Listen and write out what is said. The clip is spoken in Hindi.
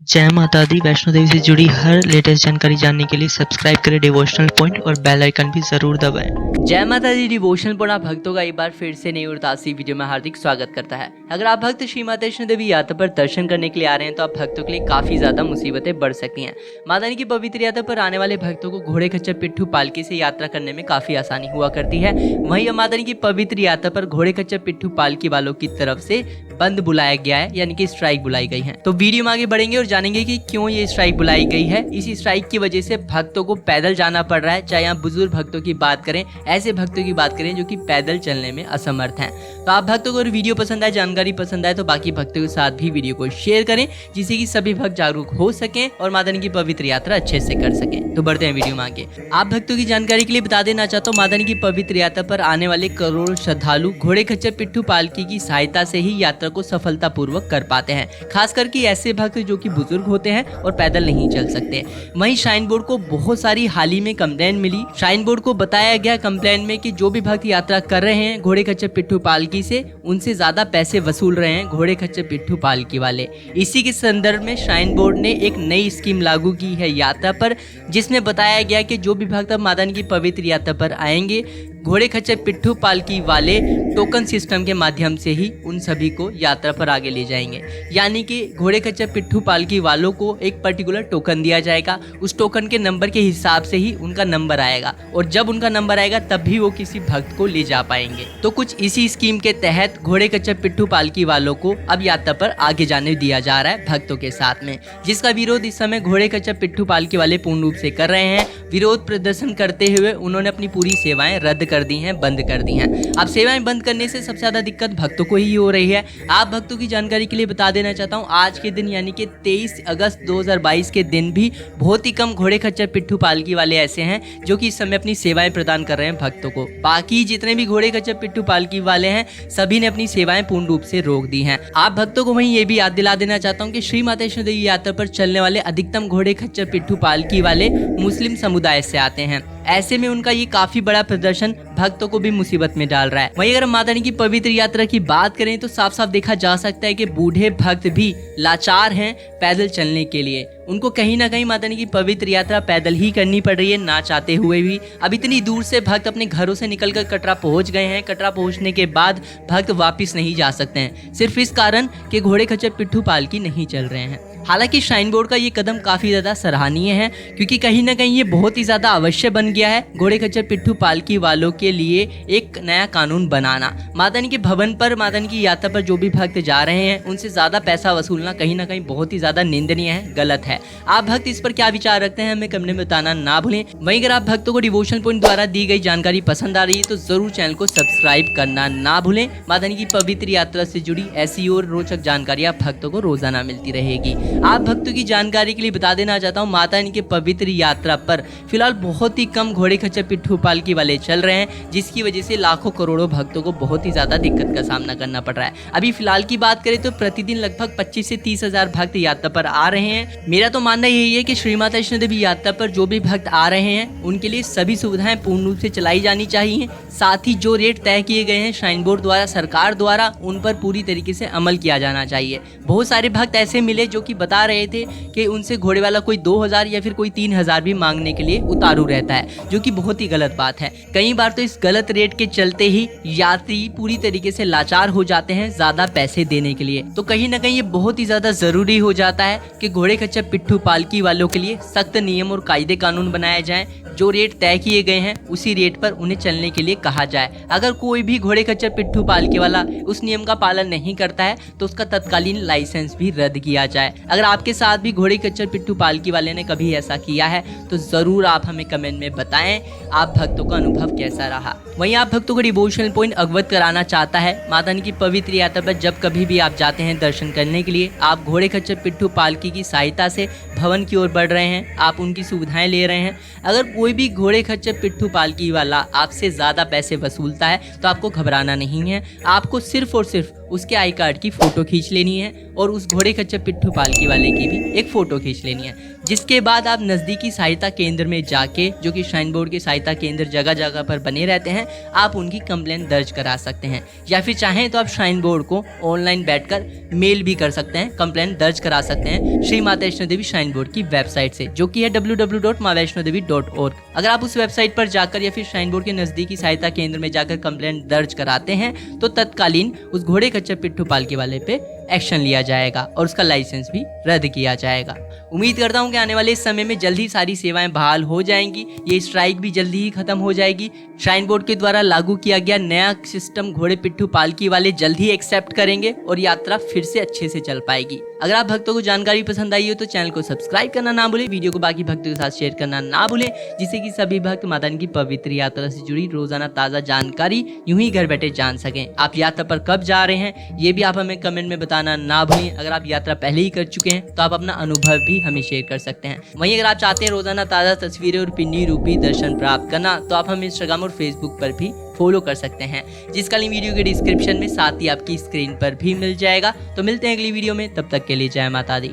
जय माता दी। वैष्णो देवी से जुड़ी हर लेटेस्ट जानकारी जानने के लिए सब्सक्राइब करें डिवोशनल पॉइंट और बेल आइकन भी जरूर दबाएं। जय माता दी डिवोशनल पॉइंट आप भक्तों का एक बार फिर से नई और ताज़ी वीडियो में हार्दिक स्वागत करता है। अगर आप भक्त श्री माता वैष्णो देवी यात्रा पर दर्शन करने के लिए आ रहे हैं तो आप भक्तों के लिए काफी ज्यादा मुसीबतें बढ़ सकती हैं। माता रानी की पवित्र यात्रा पर आने वाले भक्तों को घोड़े खच्चर पिट्ठू पालकी से यात्रा करने में काफी आसानी हुआ करती है। वहीं माता रानी की पवित्र यात्रा पर घोड़े खच्चर पिट्ठू पालकी वालों की तरफ से बंद बुलाया गया है, यानी कि स्ट्राइक बुलाई गई है। तो वीडियो में आगे बढ़ेंगे और जानेंगे कि क्यों ये स्ट्राइक बुलाई गई है। इस स्ट्राइक की वजह से भक्तों को पैदल जाना पड़ रहा है। चाहे आप बुजुर्ग भक्तों की बात करें, ऐसे भक्तों की बात करें जो कि पैदल चलने में असमर्थ हैं। तो आप भक्तों को वीडियो पसंद आए, जानकारी पसंद आए तो बाकी भक्तों के साथ भी वीडियो को शेयर करें, जिससे कि सभी भक्त जागरूक हो सकें और माता रानी की पवित्र यात्रा अच्छे से कर सकें। तो बढ़ते हैं वीडियो में आगे। आप भक्तों की जानकारी के लिए बता देना चाहता हूँ, माता रानी की पवित्र यात्रा पर आने वाले करोड़ों श्रद्धालु घोड़े खच्चर पिट्ठू पालकी की सहायता से ही यात्रा को सफलतापूर्वक कर पाते हैं। खास करके ऐसे भक्त जो कि बुजुर्ग होते हैं और पैदल नहीं चल सकते। वहीं श्राइन बोर्ड को बहुत सारी हाल ही में कंप्लेन मिली। श्राइन बोर्ड को बताया गया कंप्लेन में कि जो भी भक्त यात्रा कर रहे हैं घोड़े खच्चर पिट्ठू पालकी से, उनसे ज्यादा पैसे वसूल रहे हैं घोड़े खच्चर पिट्ठू पालकी वाले। इसी के संदर्भ में श्राइन बोर्ड ने एक नई स्कीम लागू की है यात्रा पर, जिसमें बताया गया कि जो भी भक्त अब माता रानी की पवित्र यात्रा पर आएंगे, घोड़े खच्चर पिट्ठू पालकी वाले टोकन सिस्टम के माध्यम से ही उन सभी को यात्रा पर आगे ले जाएंगे। यानी कि घोड़े खच्चर पिट्ठू पालकी वालों को एक पर्टिकुलर टोकन दिया जाएगा। उस टोकन के नंबर के हिसाब से ही उनका नंबर आएगा, और जब उनका नंबर आएगा तब भी वो किसी भक्त को ले जा पाएंगे। तो कुछ इसी स्कीम के तहत घोड़े खच्चर पिट्ठू पालकी वालों को अब यात्रा पर आगे जाने दिया जा रहा है भक्तों के साथ में, जिसका विरोध इस समय घोड़े खच्चर पिट्ठू पालकी वाले पूर्ण रूप से कर रहे हैं। विरोध प्रदर्शन करते हुए उन्होंने अपनी पूरी सेवाएं रद्द कर दी हैं, बंद कर दी हैं। अब सेवाएं बंद करने से सबसे ज्यादा दिक्कत भक्तों को ही हो रही है। आप भक्तों की जानकारी के लिए बता देना चाहता हूं, आज के दिन यानी कि 23 अगस्त 2022 के दिन भी बहुत ही कम घोड़े खच्चर पिट्ठू पालकी वाले ऐसे हैं जो कि इस समय अपनी सेवाएं प्रदान कर रहे हैं भक्तों को। बाकी जितने भी घोड़े खच्चर पिट्ठू पालकी वाले हैं, सभी ने अपनी सेवाएं पूर्ण रूप से रोक दी हैं। आप भक्तों को वहीं ये भी याद दिला देना चाहता हूं कि श्री माता वैष्णो देवी यात्रा पर चलने वाले अधिकतम घोड़े खच्चर पिट्ठू पालकी वाले मुस्लिम समुदाय से आते हैं। ऐसे में उनका ये काफी बड़ा प्रदर्शन भक्तों को भी मुसीबत में डाल रहा है। वहीं अगर माता रानी की पवित्र यात्रा की बात करें तो साफ साफ देखा जा सकता है कि बूढ़े भक्त भी लाचार हैं पैदल चलने के लिए। उनको कहीं ना कहीं माता रानी की पवित्र यात्रा पैदल ही करनी पड़ रही है, ना चाहते हुए भी। अब इतनी दूर से भक्त अपने घरों से निकलकर कटरा पहुंच गए हैं। कटरा पहुंचने के बाद भक्त वापिस नहीं जा सकते हैं, सिर्फ इस कारण कि घोड़े खच्चर पिट्ठू पालकी नहीं चल रहे हैं। हालांकि श्राइन बोर्ड का ये कदम काफी ज्यादा सराहनीय है, क्योंकि कहीं ना कहीं ये बहुत ही ज्यादा अवश्य बन गया है घोड़े खच्चर पिट्ठू पालकी वालों के लिए एक नया कानून बनाना। माता रानी के भवन पर, माता रानी की यात्रा पर जो भी भक्त जा रहे हैं, उनसे ज्यादा पैसा वसूलना कहीं ना कहीं बहुत ही ज्यादा निंदनीय है, गलत है। आप भक्त इस पर क्या विचार रखते हैं हमें कमेंट में बताना ना भूलें। वहीं अगर आप भक्तों को डिवोशनल पॉइंट द्वारा दी गई जानकारी पसंद आ रही है तो जरूर चैनल को सब्सक्राइब करना ना भूलें। माता रानी की पवित्र यात्रा से जुड़ी ऐसी और रोचक जानकारियां भक्तों को रोजाना मिलती रहेगी। आप भक्तों की जानकारी के लिए बता देना चाहता हूँ, माता रानी के पवित्र यात्रा पर फिलहाल बहुत ही कम घोड़े खच्चर पिट्ठू पालकी वाले चल रहे हैं, जिसकी वजह से लाखों करोड़ों भक्तों को बहुत ही ज्यादा दिक्कत का सामना करना पड़ रहा है। अभी फिलहाल की बात करें तो प्रतिदिन लगभग 25 से 30 हजार भक्त यात्रा पर आ रहे हैं। मेरा तो मानना यही है कि श्री माता वैष्णो देवी यात्रा पर जो भी भक्त आ रहे हैं उनके लिए सभी सुविधाएं पूर्ण रूप से चलाई जानी चाहिए। साथ ही जो रेट तय किए गए हैं श्राइन बोर्ड द्वारा, सरकार द्वारा, उन पर पूरी तरीके से अमल किया जाना चाहिए। बहुत सारे भक्त ऐसे मिले जो कि बता रहे थे कि उनसे घोड़े वाला कोई 2000 या फिर कोई 3000 भी मांगने के लिए उतारू रहता है, जो कि बहुत ही गलत बात है। कई बार तो इस गलत रेट के चलते ही यात्री पूरी तरीके से लाचार हो जाते हैं ज्यादा पैसे देने के लिए। तो कहीं ना कहीं ये बहुत ही ज्यादा जरूरी हो जाता है कि घोड़े खच्चर पिट्ठू पालकी वालों के लिए सख्त नियम और कायदे कानून बनाए जाएं। जो रेट तय किए गए हैं उसी रेट पर उन्हें चलने के लिए कहा जाए। अगर कोई भी घोड़े खच्चर पिट्ठू पालकी वाला उस नियम का पालन नहीं करता है तो उसका तत्कालीन लाइसेंस भी रद्द किया जाए। अगर आपके साथ भी घोड़े खच्चर पिट्ठू पालकी वाले ने कभी ऐसा किया है तो जरूर आप हमें कमेंट में बताएं आप भक्तों का अनुभव कैसा रहा। वहीं आप भक्तों को डिवोशनल पॉइंट अवगत कराना चाहता है, माता रानी की पवित्र यात्रा पर जब कभी भी आप जाते हैं दर्शन करने के लिए, आप घोड़े खच्चर पिट्ठू पालकी की सहायता से भवन की ओर बढ़ रहे हैं, आप उनकी सुविधाएं ले रहे हैं। अगर कोई भी घोड़े खच्चर पिट्ठू पालकी वाला आपसे ज्यादा पैसे वसूलता है तो आपको घबराना नहीं है। आपको सिर्फ और सिर्फ उसके आई कार्ड की फ़ोटो खींच लेनी है और उस घोड़े खच्चर पिट्ठू पालकी वाले की भी एक फ़ोटो खींच लेनी है। जिसके बाद आप नज़दीकी सहायता केंद्र में जाके, जो कि श्राइन बोर्ड के सहायता केंद्र जगह जगह पर बने रहते हैं, आप उनकी कंप्लेंट दर्ज करा सकते हैं। या फिर चाहें तो आप श्राइन बोर्ड को ऑनलाइन बैठकर मेल भी कर सकते हैं, कंप्लेंट दर्ज करा सकते हैं श्री माता वैष्णो देवी श्राइन बोर्ड की वेबसाइट से, जो कि है www.maavaishnodevi.org। अगर आप उस वेबसाइट पर जाकर या फिर श्राइन बोर्ड के नज़दीकी सहायता केंद्र में जाकर कंप्लेंट दर्ज कराते हैं तो तत्कालीन उस घोड़े खच्चर पिट्ठू पालकी वाले पे एक्शन लिया जाएगा और उसका लाइसेंस भी रद्द किया जाएगा। उम्मीद करता हूं कि आने वाले इस समय में जल्दी सारी सेवाएं बहाल हो जाएंगी, ये स्ट्राइक भी जल्दी ही खत्म हो जाएगी। श्राइन बोर्ड के द्वारा लागू किया गया नया सिस्टम घोड़े पिट्ठू पालकी वाले जल्द ही एक्सेप्ट करेंगे और यात्रा फिर से अच्छे से चल पाएगी। अगर आप भक्तों को जानकारी पसंद आई हो तो चैनल को सब्सक्राइब करना ना भूलें, वीडियो को बाकी भक्तों के साथ शेयर करना ना भूलें, जिससे कि सभी भक्त माता रानी की पवित्र यात्रा से जुड़ी रोजाना ताज़ा जानकारी यूं ही घर बैठे जान सकें। आप यात्रा पर कब जा रहे हैं ये भी आप हमें कमेंट में बताना ना भूलें। अगर आप यात्रा पहले ही कर चुके हैं तो आप अपना अनुभव भी हमें शेयर कर सकते हैं। वहीं अगर आप चाहते हैं रोजाना ताज़ा तस्वीरें और पिंडी रूपी दर्शन प्राप्त करना तो आप हमें इंस्टाग्राम और फेसबुक पर भी फॉलो कर सकते हैं, जिसका लिंक वीडियो के डिस्क्रिप्शन में साथ ही आपकी स्क्रीन पर भी मिल जाएगा। तो मिलते हैं अगली वीडियो में, तब तक के लिए जय माता दी।